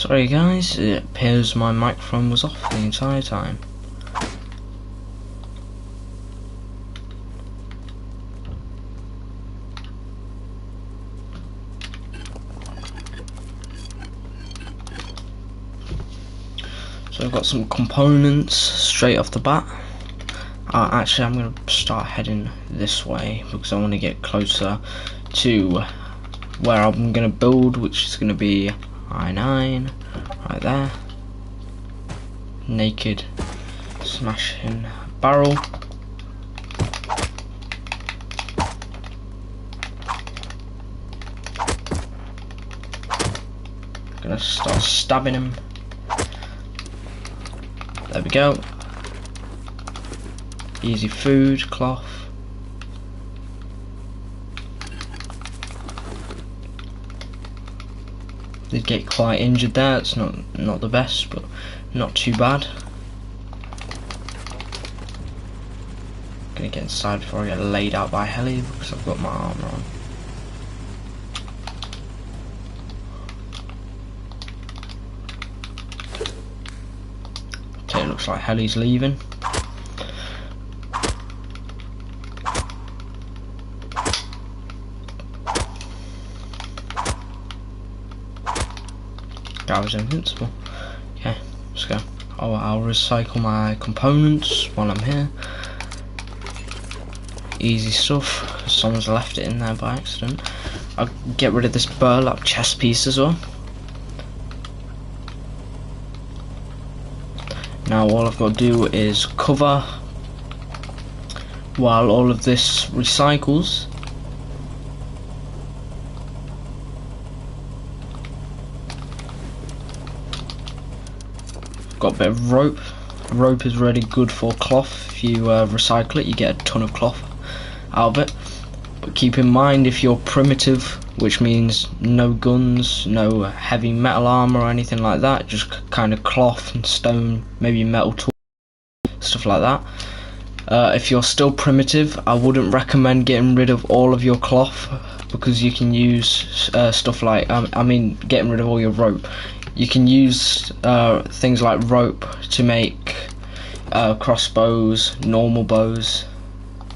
Sorry guys, it appears my microphone was off the entire time. So I've got some components straight off the bat. Actually, I'm going to start heading this way because I want to get closer to where I'm going to build, which is going to be I9 right there. Naked smashing barrel. Gonna start stabbing him. There we go. Easy food, cloth. Did get quite injured there. It's not the best, but not too bad. Gonna get inside before I get laid out by heli because I've got my armor on. Okay, it looks like heli's leaving. I was invincible. Okay, let's go. I'll recycle my components while I'm here. Easy stuff. Someone's left it in there by accident. I'll get rid of this burlap chest piece as well. Now all I've got to do is cover while all of this recycles. Got a bit of rope. Rope is really good for cloth. If you recycle it, you get a ton of cloth out of it. But keep in mind, if you're primitive, which means no guns, no heavy metal armor or anything like that, just kind of cloth and stone, maybe metal tools, stuff like that. If you're still primitive, I wouldn't recommend getting rid of all of your cloth, because you can use stuff like, getting rid of all your rope. You can use things like rope to make crossbows, normal bows,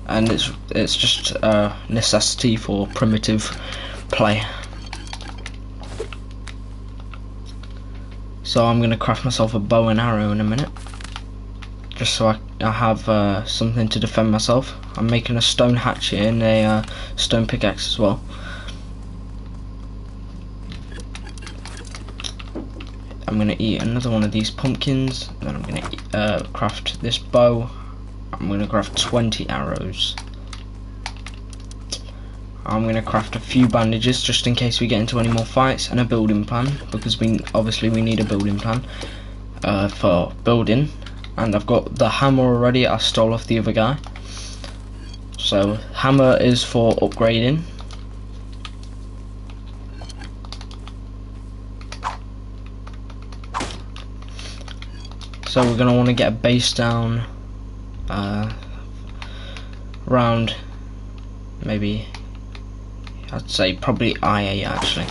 and it's just a necessity for primitive play. So I'm gonna craft myself a bow and arrow in a minute, just so I have something to defend myself. I'm making a stone hatchet and a stone pickaxe as well. I'm gonna eat another one of these pumpkins, then I'm gonna craft this bow. I'm gonna craft 20 arrows. I'm gonna craft a few bandages just in case we get into any more fights, and a building plan, because obviously we need a building plan for building. And I've got the hammer already. I stole off the other guy. So hammer is for upgrading. So we're going to want to get a base down around, maybe, I'd say probably IA actually.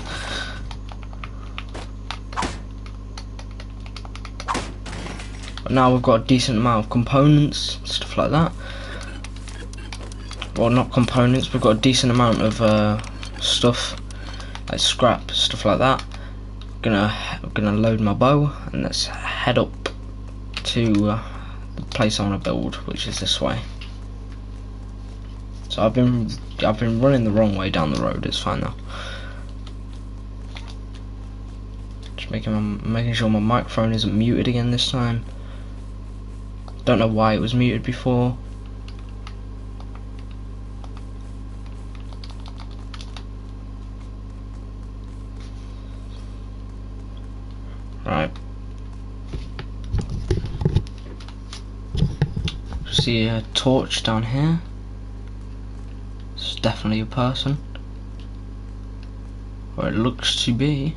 But now we've got a decent amount of components, stuff like that. Well, not components, we've got a decent amount of stuff, like scrap, stuff like that. Gonna load my bow and let's head up to the place I want to build, which is this way. So I've been running the wrong way down the road. It's fine now. Just making sure my microphone isn't muted again this time. Don't know why it was muted before. Right. See a torch down here. It's definitely a person, or it looks to be.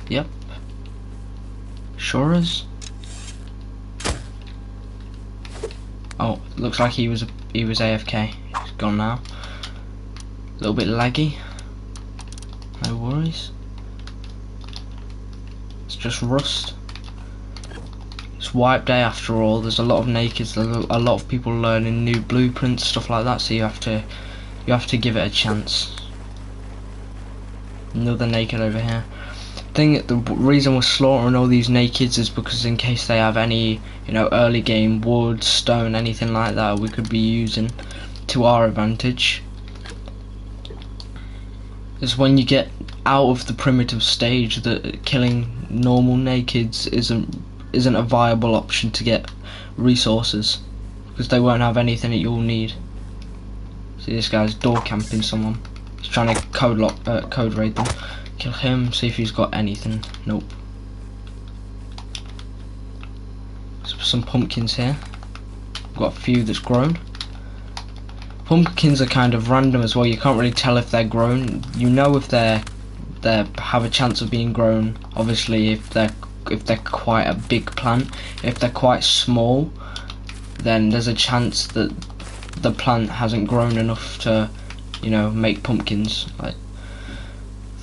Yep, sure is. Oh, looks like he was AFK. He's gone now. A little bit laggy. No worries. Let's just rust. It's wipe day after all. There's a lot of nakeds, there's a lot of people learning new blueprints, stuff like that, so you have to give it a chance. Another naked over here. The reason we're slaughtering all these nakeds is because in case they have any, you know, early game wood, stone, anything like that, we could be using to our advantage. Is when you get out of the primitive stage that killing normal nakeds isn't a viable option to get resources, because they won't have anything that you'll need. See, this guy's door camping someone. He's trying to code raid them. Kill him, see if he's got anything. Nope. Some pumpkins here. Got a few that's grown. Pumpkins are kind of random as well. You can't really tell if they're grown. You know if they have a chance of being grown. Obviously, if they're quite a big plant. If they're quite small, then there's a chance that the plant hasn't grown enough to, you know, make pumpkins. Like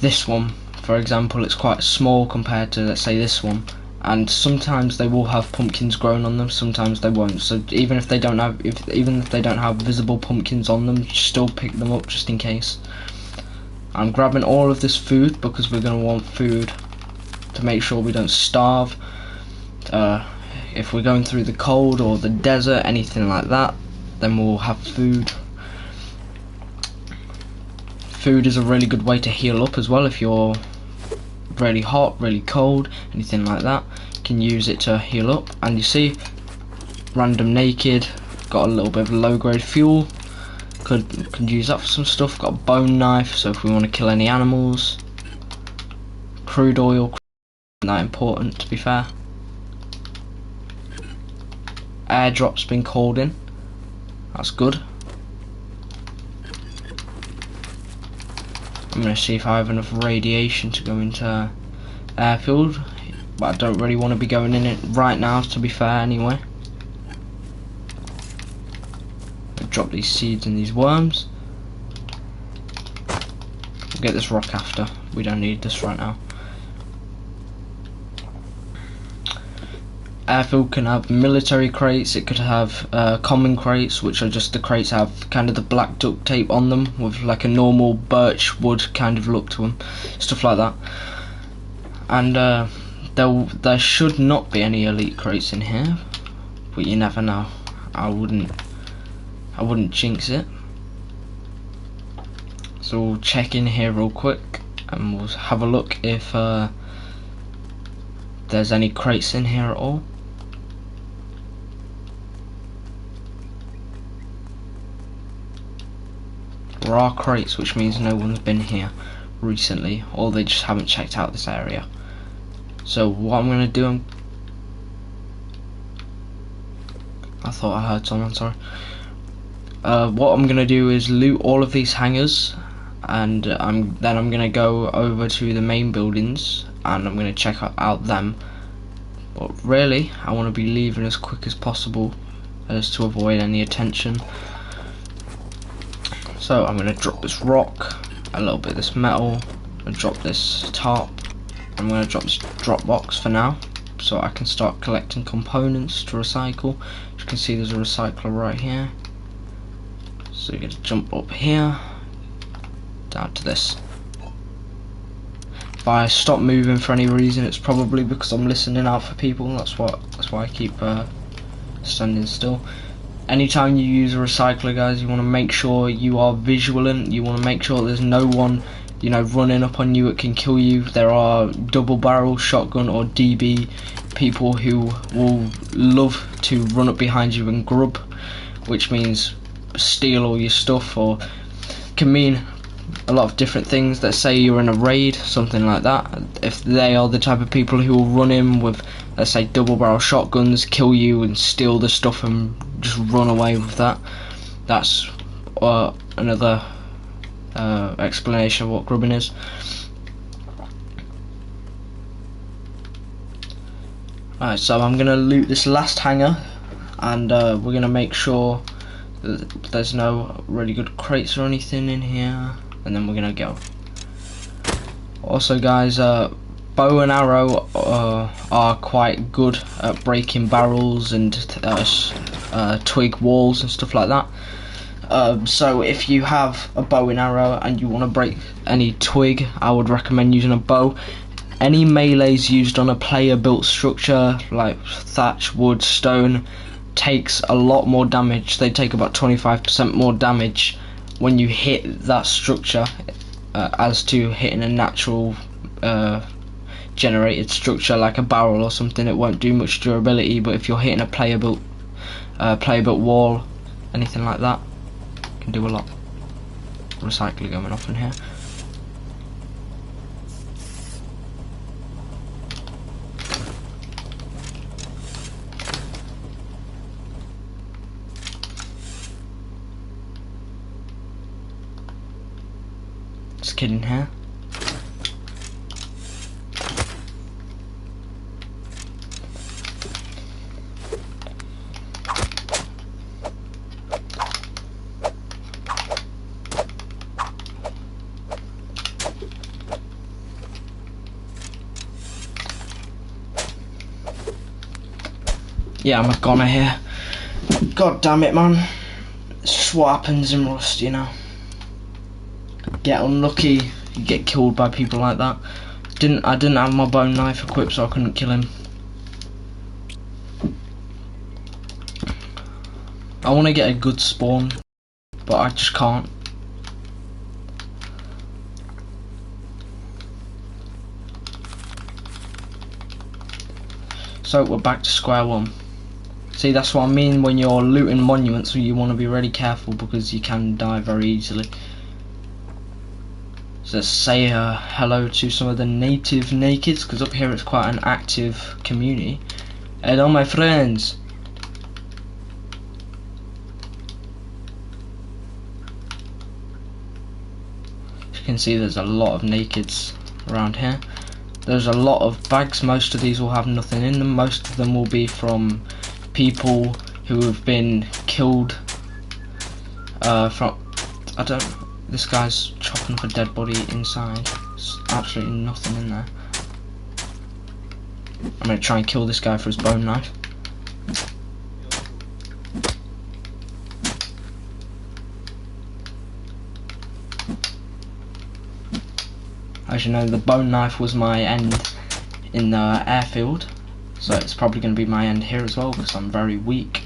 this one, for example, it's quite small compared to, let's say, this one. And sometimes they will have pumpkins grown on them, sometimes they won't. So even if they don't have visible pumpkins on them, still pick them up just in case. I'm grabbing all of this food because we're going to want food to make sure we don't starve. If we're going through the cold or the desert, anything like that, then we'll have food. Food is a really good way to heal up as well. If you're really hot, really cold, anything like that, you can use it to heal up. And you see, random naked, got a little bit of low grade fuel, could use that for some stuff. Got a bone knife, so if we want to kill any animals. Crude oil, not important to be fair. Airdrop's been called in, that's good. I'm going to see if I have enough radiation to go into airfield, but I don't really want to be going in it right now, to be fair, anyway. I'll drop these seeds and these worms. We'll get this rock after, we don't need this right now. Airfield can have military crates, it could have common crates, which are just the crates that have kind of the black duct tape on them with like a normal birch wood kind of look to them, stuff like that. And there should not be any elite crates in here, but you never know. I wouldn't jinx it. So we'll check in here real quick and we'll have a look if there's any crates in here at all. There are crates, which means no one's been here recently, or they just haven't checked out this area. So what I'm going to do, I thought I heard someone, sorry. What I'm going to do is loot all of these hangars, and then I'm going to go over to the main buildings and I'm going to check out them. But really, I want to be leaving as quick as possible as to avoid any attention. So I'm going to drop this rock, a little bit of this metal, and drop this tarp. I'm going to drop this drop box for now, so I can start collecting components to recycle. As you can see, there's a recycler right here. So you're going to jump up here, down to this. If I stop moving for any reason, it's probably because I'm listening out for people. That's why I keep standing still. Anytime you use a recycler, guys, you want to make sure you are vigilant. You want to make sure there's no one, you know, running up on you that can kill you. There are double barrel shotgun or DB people who will love to run up behind you and grub, which means steal all your stuff, or can mean a lot of different things. Let's say you're in a raid, something like that. If they are the type of people who will run in with, let's say, double barrel shotguns, kill you and steal the stuff and just run away with that, that's another explanation of what grubbing is. Alright, so I'm gonna loot this last hangar, and we're gonna make sure that there's no really good crates or anything in here, and then we're gonna go. Also, guys, bow and arrow are quite good at breaking barrels and twig walls and stuff like that. So if you have a bow and arrow and you want to break any twig, I would recommend using a bow. Any melees used on a player built structure like thatch, wood, stone takes a lot more damage. They take about 25% more damage when you hit that structure as to hitting a natural generated structure like a barrel or something. It won't do much durability, but if you're hitting a player built wall, anything like that, it can do a lot. Recycling going off in here. This kid in here. Yeah, I'm a goner here. God damn it, man. It's just what happens in Rust, you know. Get unlucky, you get killed by people like that. I didn't have my bone knife equipped, so I couldn't kill him. I want to get a good spawn, but I just can't. So we're back to square one. See, that's what I mean when you're looting monuments, you want to be really careful because you can die very easily. So let's say hello to some of the native nakeds, because up here it's quite an active community. Hello my friends. As you can see, there's a lot of nakeds around here. There's a lot of bags. Most of these will have nothing in them. Most of them will be from people who have been killed this guy's chopping up a dead body inside. There's absolutely nothing in there. I'm gonna try and kill this guy for his bone knife. As you know, the bone knife was my end in the airfield, so it's probably going to be my end here as well because I'm very weak.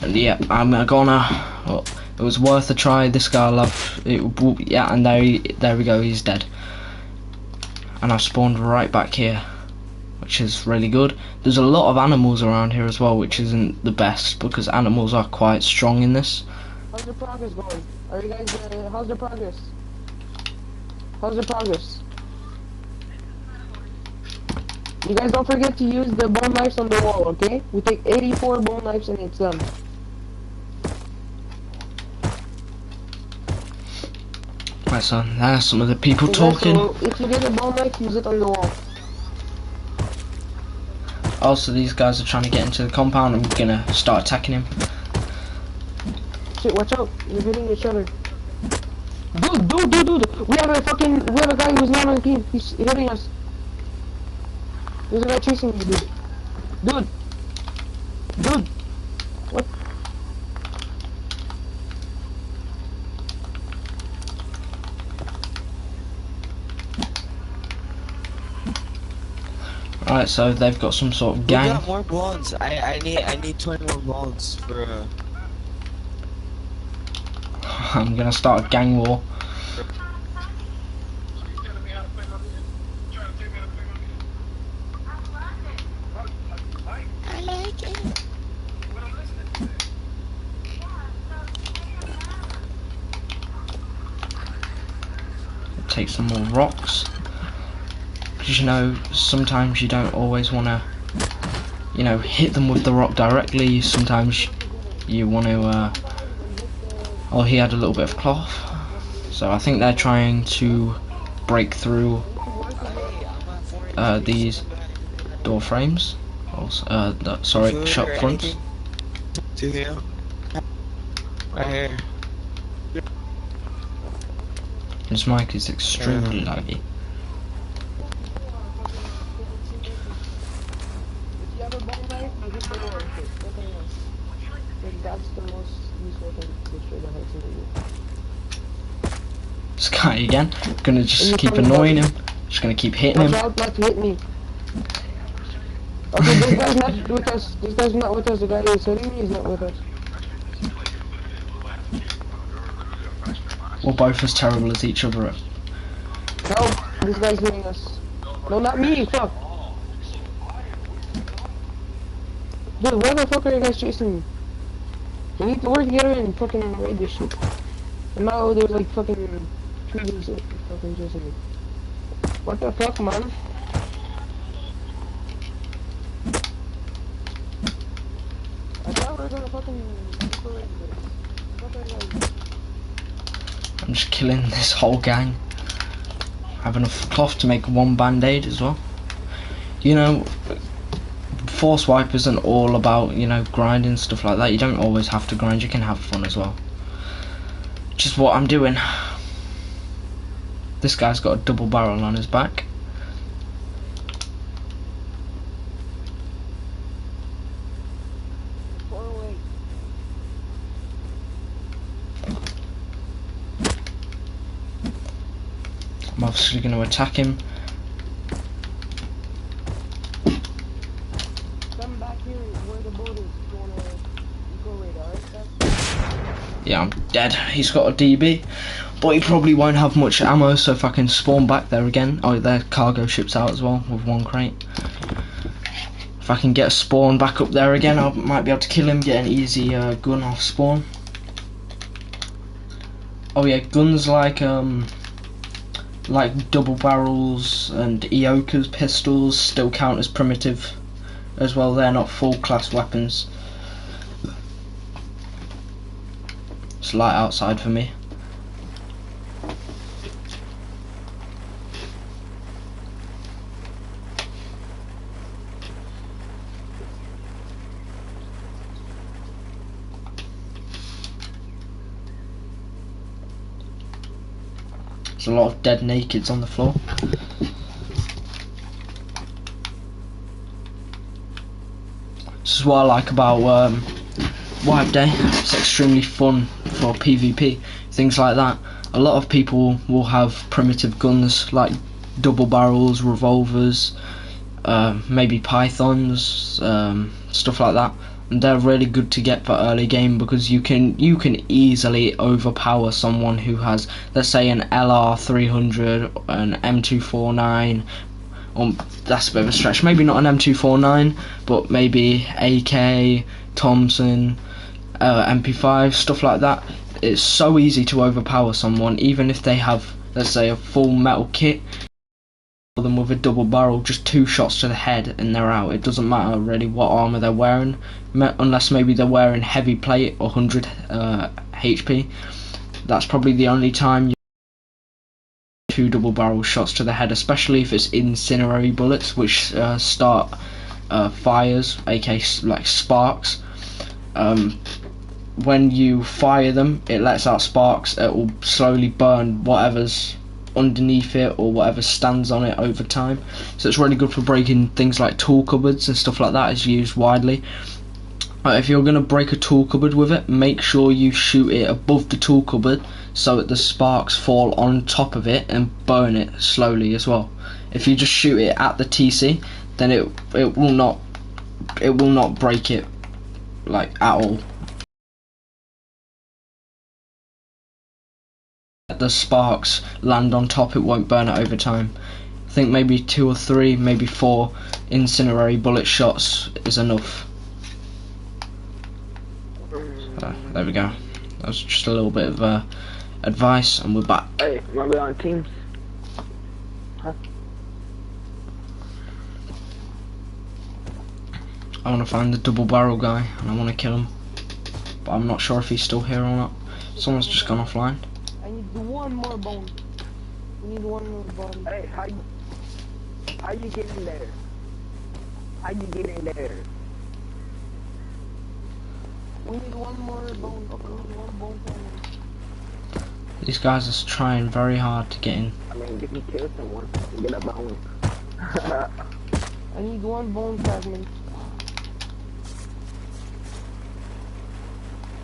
And yeah, I'm gonna. Well, it was worth a try. This guy I love. Yeah, and there we go. He's dead. And I spawned right back here, which is really good. There's a lot of animals around here as well, which isn't the best because animals are quite strong in this. How's the progress going? Are you guys? How's the progress? How's the progress? You guys don't forget to use the bone knives on the wall, okay? We take 84 bone knives and it's done. Right, so there's some of the people talking. So if you get a bone knife, use it on the wall. Also, these guys are trying to get into the compound. I'm gonna start attacking him. Shit, watch out! You're hitting each other. Dude! We have a guy who's not on the team. He's hitting us. There's a guy chasing me, dude. What? Alright, so they've got some sort of gang. We got more bones. I need 20 more bones for I'm gonna start a gang war. I like it. Take some more rocks. Because you know, sometimes you don't always want to, you know, hit them with the rock directly. Sometimes you want to, oh, he had a little bit of cloth. So I think they're trying to break through these door frames. Sorry, shop fronts. To here. Right here. This mic is extremely laggy. That's the most useful thing to destroy the house in the game. This guy again. Gonna just And keep you're coming annoying back. him. Just gonna keep hitting Watch him. out not to hit me. Okay, this guy's not with us. This guy's not with us. The guy who's hitting me is not with us. We're both as terrible as each other. No, this guy's hitting us. No, not me. Fuck. Dude, why the fuck are you guys chasing me? We need to work together and fucking raid this shit. And now there's like fucking trees fucking chasing me. What the fuck, man? I thought we were gonna fucking raid this. What the hell? I'm just killing this whole gang. I have enough cloth to make one band-aid as well. You know, Force Wipe isn't all about, you know, grinding, stuff like that. You don't always have to grind, you can have fun as well. Just what I'm doing. This guy's got a double barrel on his back. I'm obviously going to attack him. Come back here where the boat is. You wanna eco raid, alright? Yeah, I'm dead. He's got a DB, but he probably won't have much ammo, so if I can spawn back there again. Oh, their cargo ship's out as well with one crate. If I can get a spawn back up there again, I might be able to kill him, get an easy gun off spawn. Oh yeah, guns like double barrels and Eokas pistols still count as primitive as well. They're not full class weapons. It's light outside for me. There's a lot of dead nakeds on the floor. This is what I like about Wipe Day. It's extremely fun for PvP, things like that. A lot of people will have primitive guns like double barrels, revolvers, maybe pythons, stuff like that. And they're really good to get for early game because you can easily overpower someone who has, let's say, an LR300, an M249. That's a bit of a stretch. Maybe not an M249, but maybe AK, Thompson, MP5, stuff like that. It's so easy to overpower someone, even if they have, let's say, a full metal kit. Them with a double barrel, just 2 shots to the head and they're out. It doesn't matter really what armor they're wearing, unless maybe they're wearing heavy plate or 100 HP. That's probably the only time you 2 double barrel shots to the head, especially if it's incendiary bullets, which start fires, aka like sparks. When you fire them, it lets out sparks. It will slowly burn whatever's underneath it or whatever stands on it over time. So it's really good for breaking things like tool cupboards and stuff like that. Is used widely. If you're going to break a tool cupboard with it, make sure you shoot it above the tool cupboard so that the sparks fall on top of it and burn it slowly as well. If you just shoot it at the TC, then it will not break it like at all. The sparks land on top, it won't burn it over time. I think maybe 2 or 3, maybe 4 incendiary bullet shots is enough. There we go. That was just a little bit of advice, and we're back. Hey, remember on Teams? Huh? I want to find the double barrel guy, and I want to kill him, but I'm not sure if he's still here or not. Someone's just gone offline. I need one more bone. We need one more bone. Hey, how you get in there? How you get in there? We need one more bone. Okay, we need one bone for me. These guys are trying very hard to get in. I mean, if you kill someone, you get a bone. I need one bone fragment.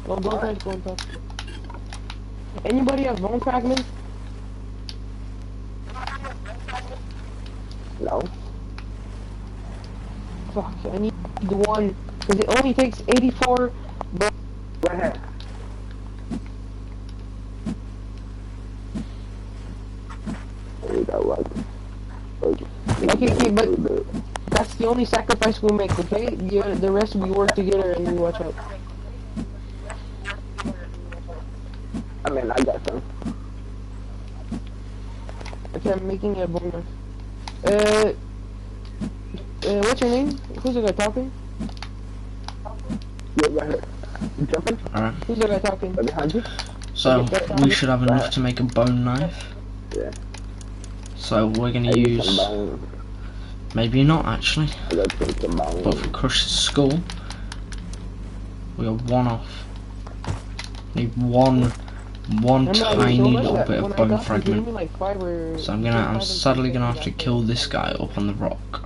Oh, don't touch, don't touch. Anybody have bone fragments? No. Fuck, I need the one. Because it only takes 84 bone. Right here. Oh, that was. Okay, but that's the only sacrifice we'll make, okay? The rest we work together and we watch out. I mean, I got some. Okay, I'm making a bone knife. What's your name? Who's the guy talking? Yeah, right here. You jumping? Alright. Who's the guy talking? Right behind you? So we should have enough to make a bone knife. Yeah. So we're gonna I need use, some bones. maybe not actually, I got some bones. but for Crush's skull, we are one off. Need one tiny little bit of bone fragment. So I'm sadly gonna have to kill this guy up on the rock.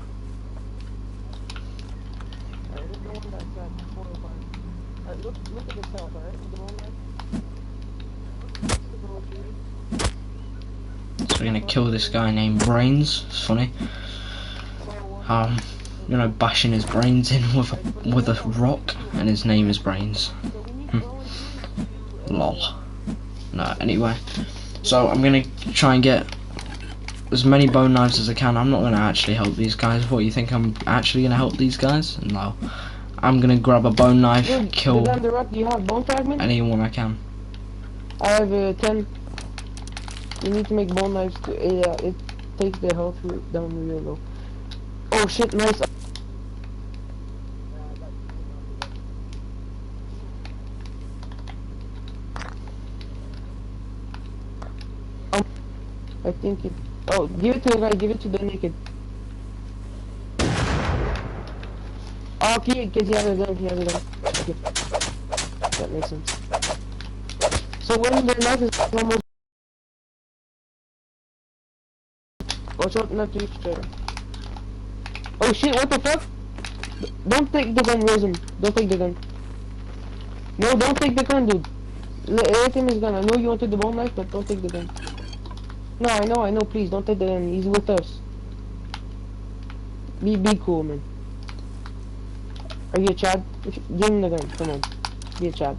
So we're gonna kill this guy named Brains. It's funny. You know, bashing his brains in with a rock, and his name is Brains. Lol. No, anyway. So I'm gonna try and get as many bone knives as I can. I'm not gonna actually help these guys. What, you think I'm actually gonna help these guys? No. I'm gonna grab a bone knife, kill Do you have bone fragments? anyone I can. I have 10. You need to make bone knives to, it takes the health down real low. Oh shit, nice. I think it. Oh, give it to the guy. Give it to the naked. Oh, okay, because he has a gun. He has a gun. Okay, that makes sense. So when the knife is almost, watch out not to each other. Oh shit! What the fuck? Don't take the gun, Rosen. Don't take the gun. No, don't take the gun, dude. Let him his gun. I know you wanted the bone knife, but don't take the gun. No, I know, please, don't take the gun, he's with us. Be cool, man. Are you a Chad? Give him the gun, come on. Be a Chad.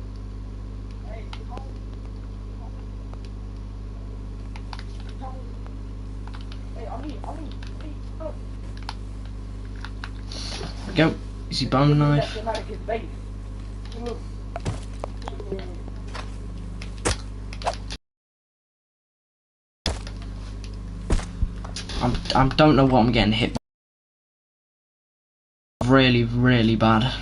Go, easy bone knife. I don't know what I'm getting hit by. Really bad.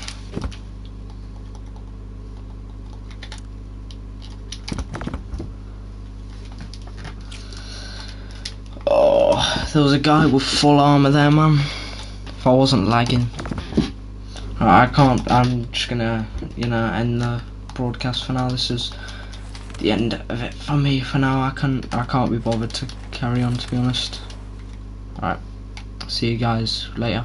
Oh, there was a guy with full armor there, man. If I wasn't lagging. I can't, I'm just gonna, end the broadcast for now. This is the end of it for me for now. I can't be bothered to carry on, to be honest. Alright, see you guys later.